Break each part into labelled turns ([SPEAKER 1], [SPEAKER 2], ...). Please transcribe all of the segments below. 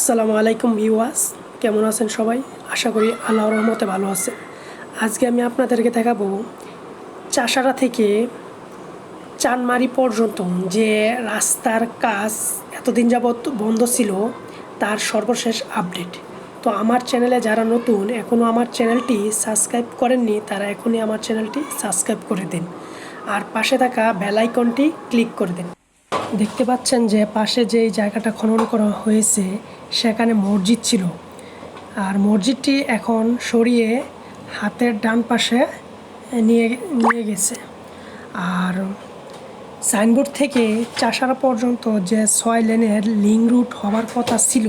[SPEAKER 1] আসসালামু আলাইকুম ভিউয়ার্স, কেমন আছেন সবাই? আশা করি আল্লাহর রহমতে ভালো আছেন। আজকে আমি আপনাদেরকে দেখাবো চাষারা থেকে চানমারি পর্যন্ত যে রাস্তার কাজ এতদিন যাবৎ বন্ধ ছিল তার সর্বশেষ আপডেট। তো আমার চ্যানেলে যারা নতুন এখনও আমার চ্যানেলটি সাবস্ক্রাইব করেননি তারা এখনই আমার চ্যানেলটি সাবস্ক্রাইব করে দিন আর পাশে থাকা বেল আইকনটি ক্লিক করে দিন। দেখতে পাচ্ছেন যে পাশে যেই জায়গাটা খনন করা হয়েছে সেখানে মসজিদ ছিল, আর মসজিদটি এখন সরিয়ে হাতের ডান পাশে নিয়ে গেছে। আর সাইনবোর্ড থেকে চাষারা পর্যন্ত যে 6 লেনের লিঙ্ক রুট হওয়ার কথা ছিল,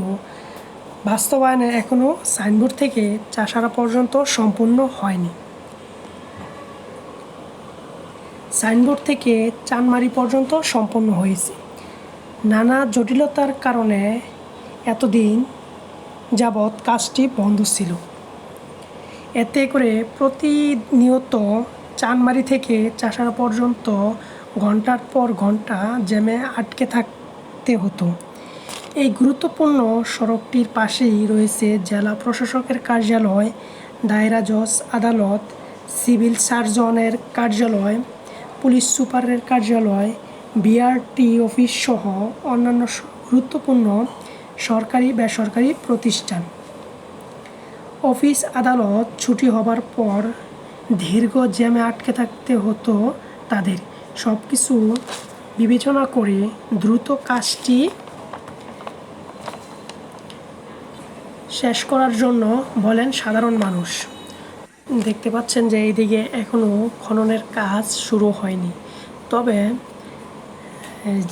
[SPEAKER 1] বাস্তবায়নে এখনও সাইনবোর্ড থেকে চাষারা পর্যন্ত সম্পূর্ণ হয়নি। সাইনবোর্ড থেকে চানমারি পর্যন্ত সম্পন্ন হয়েছে। নানা জটিলতার কারণে এতদিন যাবৎ কাজটি বন্ধ ছিল। এতে করে প্রতিনিয়ত চানমারি থেকে চাষারা পর্যন্ত ঘন্টার পর ঘন্টা জ্যামে আটকে থাকতে হতো। এই গুরুত্বপূর্ণ সড়কটির পাশেই রয়েছে জেলা প্রশাসকের কার্যালয়, দায়রা জজ আদালত, সিভিল সার্জনের কার্যালয়, পুলিশ সুপারের কার্যালয়, বিআরটি অফিস সহ অন্যান্য গুরুত্বপূর্ণ সরকারি বেসরকারি প্রতিষ্ঠান। অফিস আদালত ছুটি হবার পর দীর্ঘ জ্যামে আটকে থাকতে হতো তাদের। সব কিছু বিবেচনা করে দ্রুত কাজটি শেষ করার জন্য বলেন সাধারণ মানুষ। দেখতে পাচ্ছেন যে এইদিকে এখনও খননের কাজ শুরু হয়নি, তবে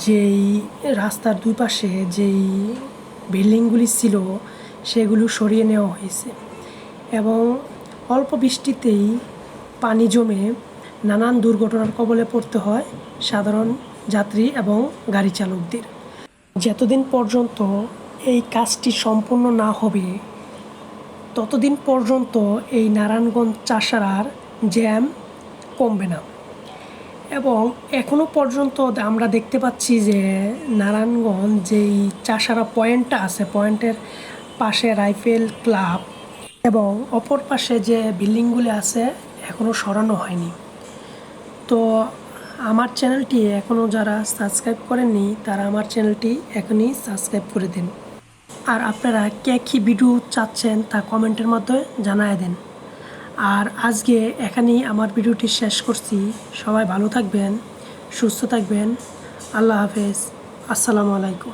[SPEAKER 1] যেই রাস্তার দুই পাশে যেই বিল্ডিংগুলি ছিল সেগুলো সরিয়ে নেওয়া হয়েছে এবং অল্প বৃষ্টিতেই পানি জমে নানান দুর্ঘটনার কবলে পড়তে হয় সাধারণ যাত্রী এবং গাড়ি চালকদের। যতদিন পর্যন্ত এই কাজটি সম্পূর্ণ না হবে ততদিন পর্যন্ত এই নারায়ণগঞ্জ চাষারার জ্যাম কমবে না। এবং এখনও পর্যন্ত আমরা দেখতে পাচ্ছি যে নারায়ণগঞ্জ যেই চাষারা পয়েন্টটা আছে, পয়েন্টের পাশে রাইফেল ক্লাব এবং অপর পাশে যে বিল্ডিংগুলি আছে এখনও সরানো হয়নি। তো আমার চ্যানেলটি এখনও যারা সাবস্ক্রাইব করেননি তারা আমার চ্যানেলটি এখনই সাবস্ক্রাইব করে দিন। আর আপনারা কে কী ভিডিও চাচ্ছেন তা কমেন্টের মাধ্যমে জানায় দেন। আর আজকে এখানেই আমার ভিডিওটি শেষ করছি। সবাই ভালো থাকবেন, সুস্থ থাকবেন। আল্লাহ হাফেজ। আসসালামু আলাইকুম।